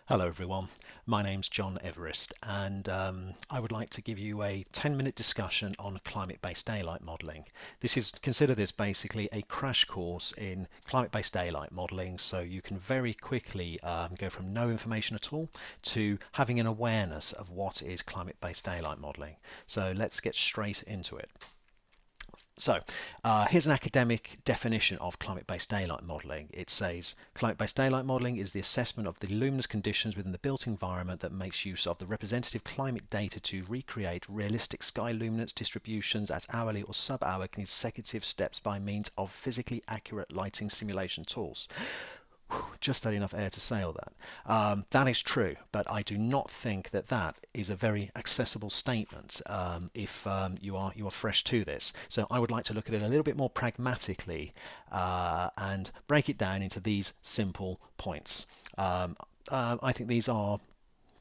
Hello everyone, my name's John Everest and I would like to give you a 10-minute discussion on climate-based daylight modelling. Consider this basically a crash course in climate-based daylight modelling, so you can very quickly go from no information at all to having an awareness of what is climate-based daylight modelling. So let's get straight into it. So here's an academic definition of climate-based daylight modelling. It says climate-based daylight modelling is the assessment of the luminous conditions within the built environment that makes use of the representative climate data to recreate realistic sky luminance distributions at hourly or sub-hour consecutive steps by means of physically accurate lighting simulation tools. Just had enough air to say all that. That is true, but I do not think that that is a very accessible statement if you are fresh to this. So I would like to look at it a little bit more pragmatically and break it down into these simple points. I think these are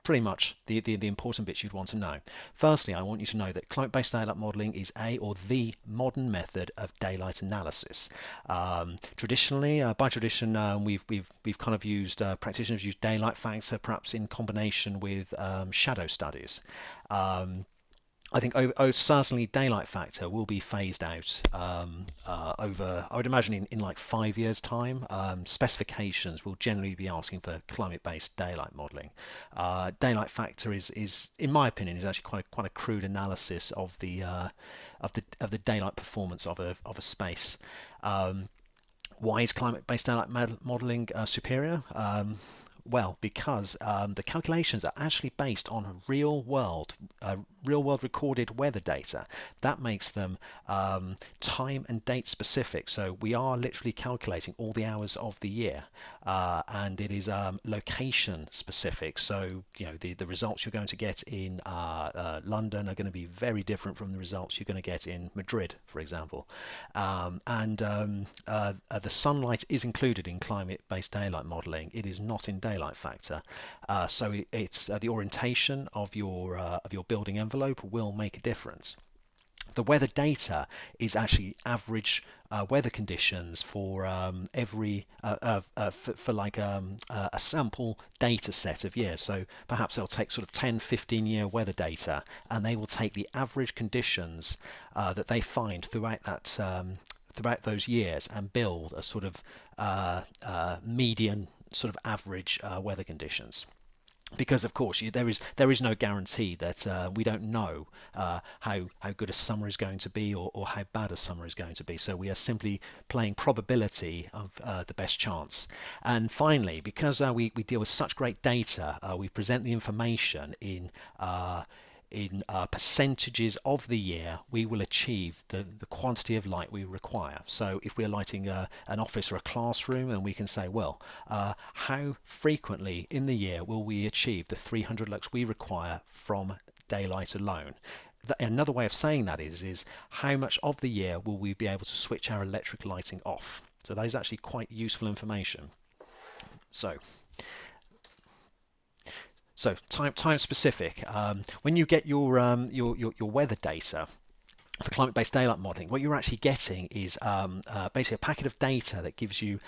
pretty much the important bits you'd want to know. Firstly, I want you to know that climate-based daylight modelling is the modern method of daylight analysis. Traditionally, by tradition, we've kind of used practitioners use daylight factor, perhaps in combination with shadow studies. I think certainly daylight factor will be phased out over, I would imagine, in like 5 years' time. Specifications will generally be asking for climate-based daylight modelling. Daylight factor is, in my opinion, is actually quite a crude analysis of the daylight performance of a space. Why is climate-based daylight modelling superior? Well, because the calculations are actually based on real-world recorded weather data. That makes them time and date specific. So we are literally calculating all the hours of the year, and it is location specific. So the results you're going to get in London are going to be very different from the results you're going to get in Madrid, for example. The sunlight is included in climate-based daylight modelling. It is not in daylight factor, so it's the orientation of your building envelope will make a difference. The weather data is actually average weather conditions for a sample data set of years. So perhaps they'll take sort of 10-15 year weather data, and they will take the average conditions that they find throughout those years and build a sort of median sort of average weather conditions. Because of course there is no guarantee that we don't know how good a summer is going to be, or how bad a summer is going to be. So we are simply playing probability of the best chance. And finally, because we deal with such great data, we present the information in percentages of the year we will achieve the quantity of light we require. So if we're lighting an office or a classroom, and we can say, well, how frequently in the year will we achieve the 300 lux we require from daylight alone? Another way of saying that is how much of the year will we be able to switch our electric lighting off? So that is actually quite useful information. So time specific. When you get your weather data for climate-based daylight modeling, what you're actually getting is basically a packet of data that gives you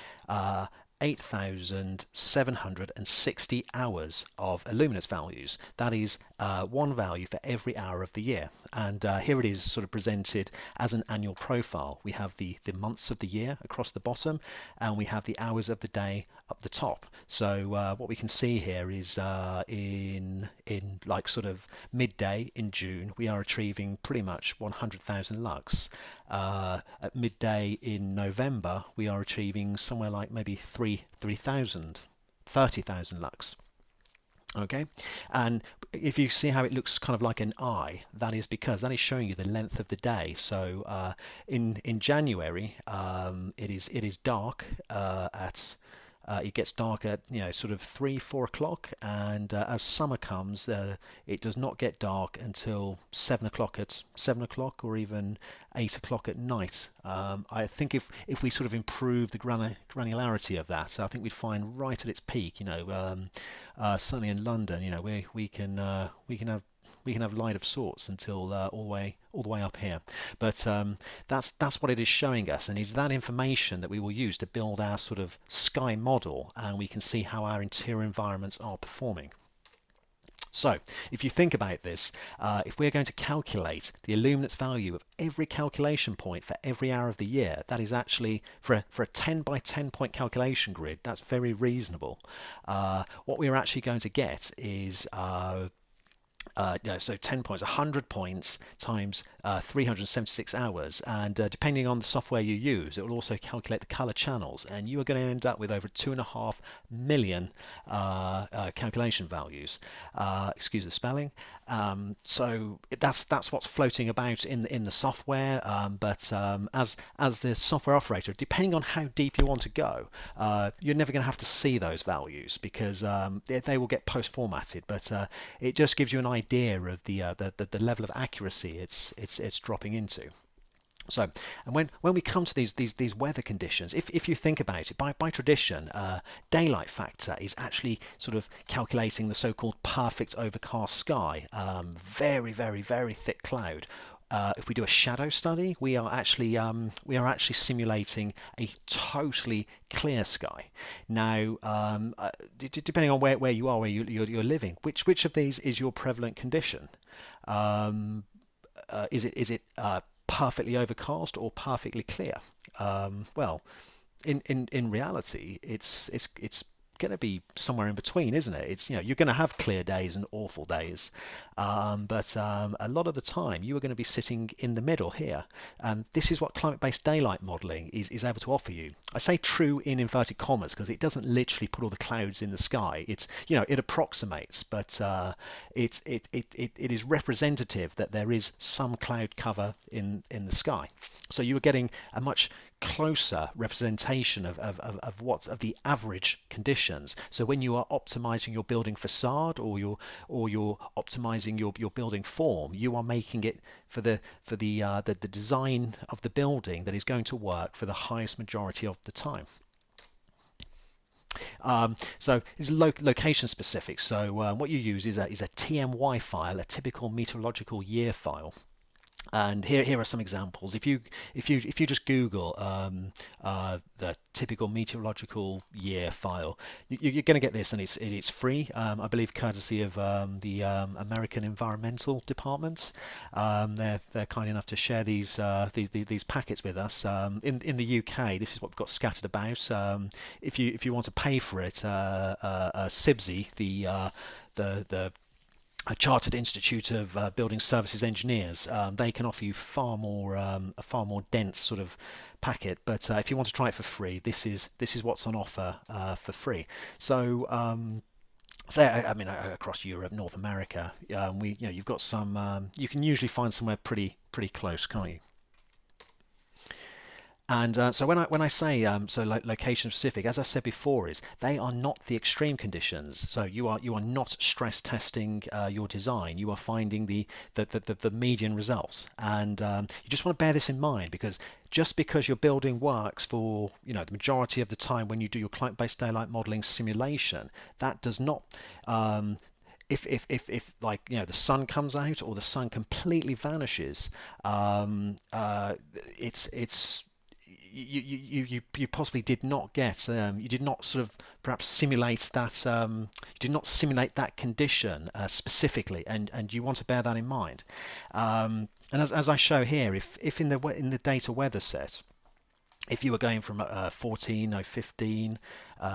8,760 hours of luminance values. That is one value for every hour of the year. And here it is sort of presented as an annual profile. We have the months of the year across the bottom, and we have the hours of the day up the top. So what we can see here is in like sort of midday in June, we are achieving pretty much 100,000 lux. At midday in November, we are achieving somewhere like maybe 30,000 lux. Okay, and if you see how it looks kind of like an eye, that is because that is showing you the length of the day. So in January, it is dark at it gets dark at sort of 3-4 o'clock, and as summer comes, it does not get dark until 7 o'clock or even 8 o'clock at night. I think if we sort of improve the granularity of that, I think we'd find right at its peak. Certainly in London, we can have We can have light of sorts until all the way up here. But that's what it is showing us, and it's that information that we will use to build our sort of sky model, and we can see how our interior environments are performing. So, if you think about this, if we're going to calculate the illuminance value of every calculation point for every hour of the year, that is actually, for a 10 by 10 point calculation grid, that's very reasonable. What we're actually going to get is so 10 points, 100 points times 376 hours, and depending on the software you use, it will also calculate the color channels, and you are going to end up with over 2.5 million calculation values. Excuse the spelling. So that's what's floating about in the software. But as the software operator, depending on how deep you want to go, you're never going to have to see those values because they will get post-formatted. But it just gives you an idea of the level of accuracy it's dropping into. So, and when we come to these weather conditions, if you think about it, by tradition, daylight factor is actually sort of calculating the so-called perfect overcast sky, very, very, very thick cloud. If we do a shadow study, we are actually simulating a totally clear sky. Now, depending on where you are, where you're living, which of these is your prevalent condition? Is it perfectly overcast or perfectly clear? Well, in reality, it's going to be somewhere in between, isn't it? It's, you're going to have clear days and awful days, but a lot of the time you are going to be sitting in the middle here, and this is what climate-based daylight modeling is able to offer you. I say true in inverted commas because it doesn't literally put all the clouds in the sky. It's, it approximates, but it is representative that there is some cloud cover in the sky. So you are getting a much closer representation of the average conditions. So when you are optimizing your building facade, or you're optimizing your building form, you are making it for the design of the building that is going to work for the highest majority of the time. So it's location specific. So what you use is a TMY file, a typical meteorological year file. And here are some examples. If you just Google the typical meteorological year file, you're going to get this, and it's free. I believe courtesy of the American Environmental Department. They're kind enough to share these packets with us. In the UK, this is what we've got scattered about. If you want to pay for it, CBDM, the a Chartered Institute of Building Services Engineers, they can offer you a far more dense sort of packet. But if you want to try it for free, this is what's on offer for free. So say, I mean, across Europe, North America, you've got some. You can usually find somewhere pretty close, can't you? And so when I say location specific, as I said before, is they are not the extreme conditions. So you are not stress testing your design. You are finding the median results, and you just want to bear this in mind, because just because your building works for the majority of the time when you do your client-based daylight modeling simulation, that does not if like the sun comes out or the sun completely vanishes, it's you possibly did not get you did not sort of perhaps simulate that you did not simulate that condition specifically, and you want to bear that in mind. And as I show here, if in the data weather set, if you were going from 14, no 15,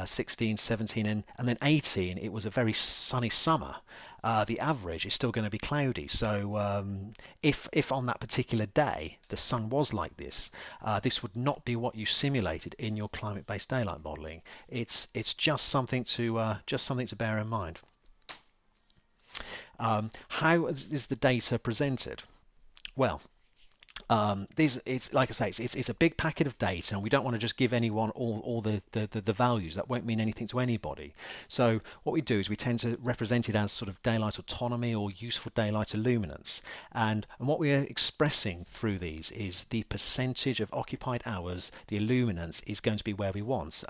16, 17, and then 18, it was a very sunny summer. The average is still going to be cloudy. So if on that particular day the sun was like this, this would not be what you simulated in your climate-based daylight modeling. It's just something to bear in mind. How is the data presented? Well, It's like I say, it's a big packet of data, and we don't want to just give anyone all the values. That won't mean anything to anybody. So what we do is we tend to represent it as sort of daylight autonomy or useful daylight illuminance. And what we're expressing through these is the percentage of occupied hours. The illuminance is going to be where we want.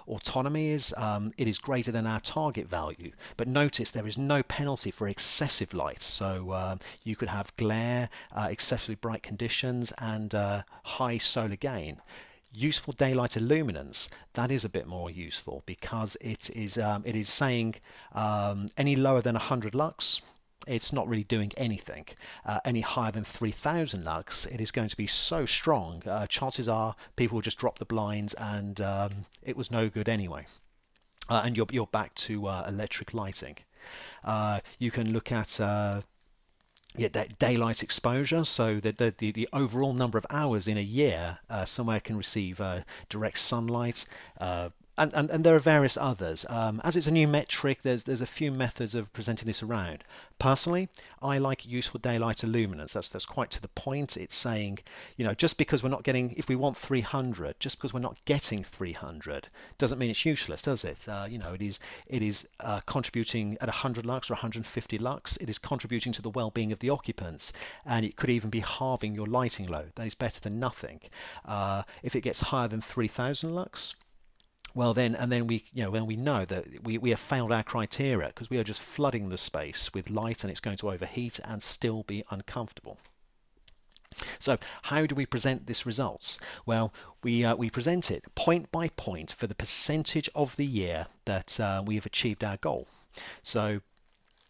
Autonomy is it is greater than our target value, but notice there is no penalty for excessive light. So you could have glare, excessively bright conditions, and high solar gain. Useful daylight illuminance, that is a bit more useful because it is saying any lower than 100 lux, it's not really doing anything. Any higher than 3000 lux, it is going to be so strong, chances are people will just drop the blinds, and it was no good anyway. And you're back to electric lighting. You can look at daylight exposure, so that the overall number of hours in a year somewhere can receive direct sunlight. And there are various others. As it's a new metric, there's a few methods of presenting this around. Personally, I like useful daylight illuminance. That's quite to the point. It's saying, just because we're not getting, if we want 300, just because we're not getting 300, doesn't mean it's useless, does it? It is contributing at 100 lux or 150 lux. It is contributing to the well-being of the occupants, and it could even be halving your lighting load. That is better than nothing. If it gets higher than 3000 lux, well then, and then when we know that we have failed our criteria because we are just flooding the space with light, and it's going to overheat and still be uncomfortable. So how do we present this results? Well, we present it point by point for the percentage of the year that we have achieved our goal. So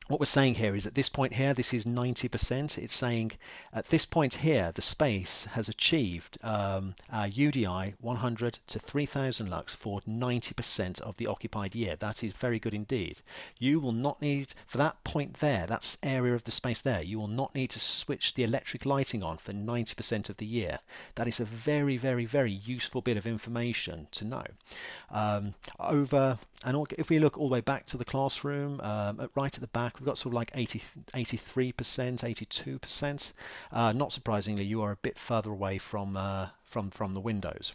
what we're saying here is at this point here, this is 90%. It's saying at this point here, the space has achieved our UDI 100 to 3000 lux for 90% of the occupied year. That is very good indeed. You will not need, for that point there, that's area of the space there, you will not need to switch the electric lighting on for 90% of the year. That is a very, very, very useful bit of information to know. If we look all the way back to the classroom, right at the back, we've got sort of like 83%, 82%. Not surprisingly, you are a bit further away from the windows.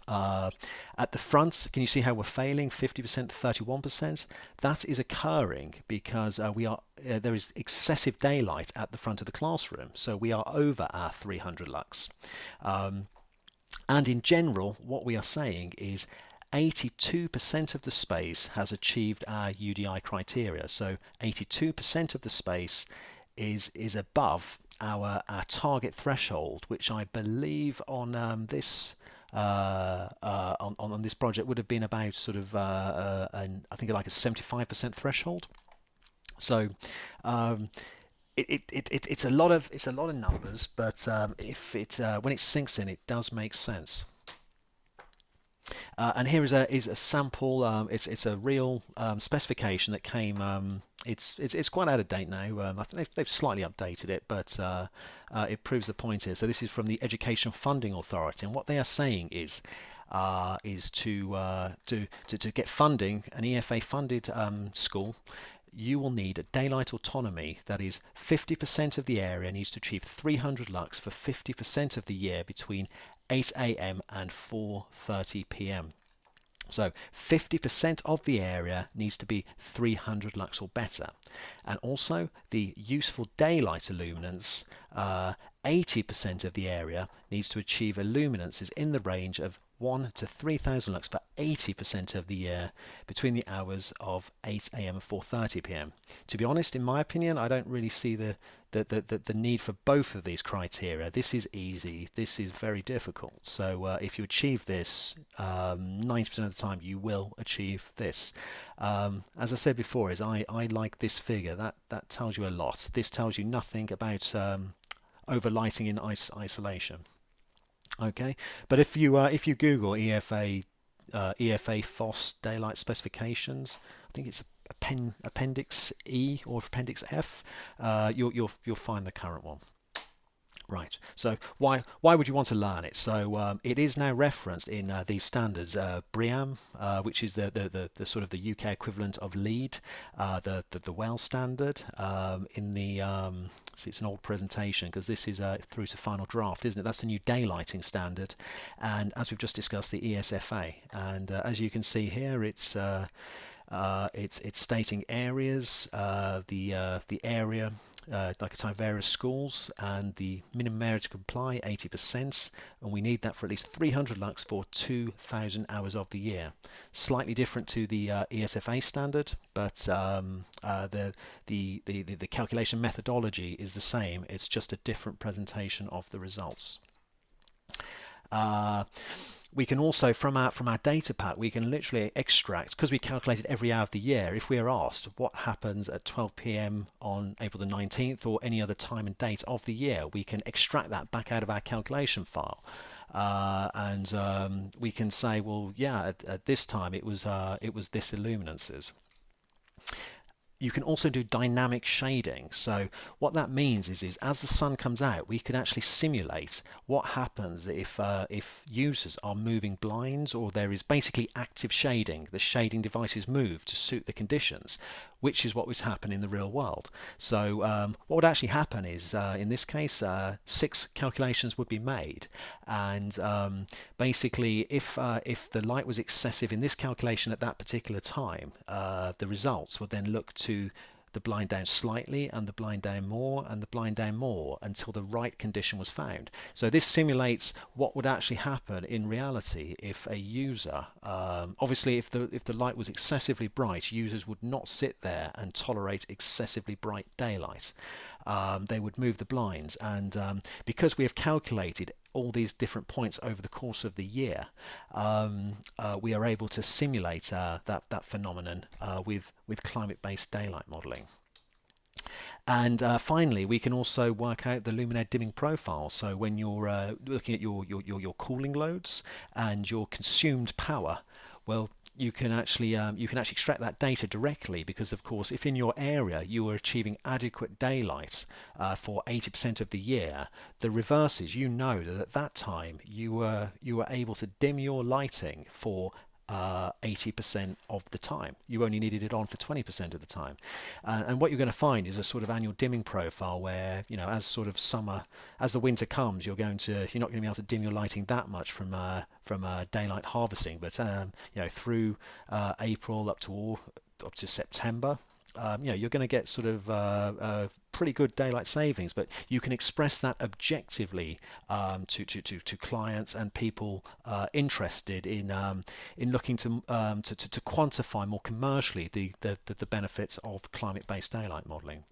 At the front, can you see how we're failing? 50%, 31%. That is occurring because there is excessive daylight at the front of the classroom, so we are over our 300 lux. And in general, what we are saying is 82% of the space has achieved our UDI criteria. So 82% of the space is above our target threshold, which I believe on this on this project would have been about sort of I think like a 75% threshold. So it's a lot of numbers, but if when it sinks in, it does make sense. And here is a sample. It's a real specification that came. It's quite out of date now. I think they've slightly updated it, but it proves the point here. So this is from the Education Funding Authority, and what they are saying is to get funding, an EFA funded school, you will need a daylight autonomy. That is, 50% of the area needs to achieve 300 lux for 50% of the year between 8 a.m. and 4:30 p.m. So 50% of the area needs to be 300 lux or better. And also the useful daylight illuminance, 80% of the area needs to achieve illuminances in the range of 1 to 3000 lux for 80% of the year between the hours of 8 a.m. and 4:30 p.m. To be honest, in my opinion, I don't really see the need for both of these criteria. This is easy, this is very difficult. So if you achieve this, 90% of the time you will achieve this. As I said before, I like this figure. That tells you a lot. This tells you nothing about overlighting in isolation. Okay, but if you Google EFA FOSS daylight specifications, I think it's Appendix E or Appendix F, you'll find the current one. Right. So why would you want to learn it? So it is now referenced in these standards, BREEAM, which is the sort of the UK equivalent of LEED, the well standard. In the see, it's an old presentation because this is through to final draft, isn't it? That's the new daylighting standard, and as we've just discussed, the ESFA. And as you can see here, it's stating areas, the area, like I say, various schools, and the minimum area to comply 80%, and we need that for at least 300 lux for 2,000 hours of the year. Slightly different to the ESFA standard, but the calculation methodology is the same. It's just a different presentation of the results. Uh, we can also, from our data pack, we can literally extract, because we calculated every hour of the year. If we are asked what happens at 12 p.m. on April the 19th or any other time and date of the year, we can extract that back out of our calculation file. And we can say, well, yeah, at this time it was this illuminances. You can also do dynamic shading. So what that means is as the sun comes out, we can actually simulate what happens if users are moving blinds, or there is basically active shading. The shading devices move to suit the conditions, which is what would happen in the real world. So what would actually happen is, in this case, 6 calculations would be made, and basically, if the light was excessive in this calculation at that particular time, the results would then look to the blind down slightly and the blind down more and the blind down more until the right condition was found. So this simulates what would actually happen in reality if a user, obviously if the light was excessively bright, users would not sit there and tolerate excessively bright daylight. They would move the blinds, and because we have calculated all these different points over the course of the year, we are able to simulate that phenomenon with climate-based daylight modelling. And finally, we can also work out the luminaire dimming profile. So when you're looking at your cooling loads and your consumed power, well, you can actually extract that data directly, because of course if in your area you are achieving adequate daylight for 80% of the year, the reverse is, you know that at that time you were able to dim your lighting for 80% of the time. You only needed it on for 20% of the time. And what you're going to find is a sort of annual dimming profile where, as sort of as the winter comes, you're not going to be able to dim your lighting that much from daylight harvesting, but through April up to September, you're going to get sort of pretty good daylight savings, but you can express that objectively to clients and people interested in looking to quantify more commercially the benefits of climate-based daylight modelling.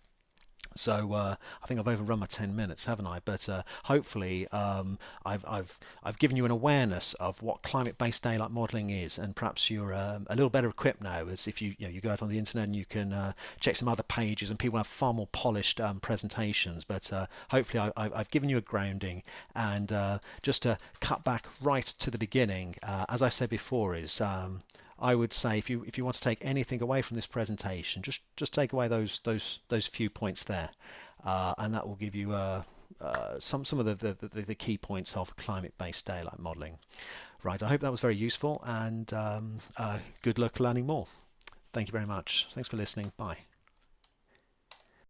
So I think I've overrun my 10 minutes, haven't I? But hopefully I've given you an awareness of what climate-based daylight modelling is, and perhaps you're a little better equipped now, as if you go out on the internet and you can check some other pages, and people have far more polished presentations. But hopefully I've given you a grounding, and just to cut back right to the beginning, as I said before, is I would say if you want to take anything away from this presentation, just take away those few points there, and that will give you some of the key points of climate-based daylight modelling. Right, I hope that was very useful, and good luck learning more. Thank you very much. Thanks for listening. Bye.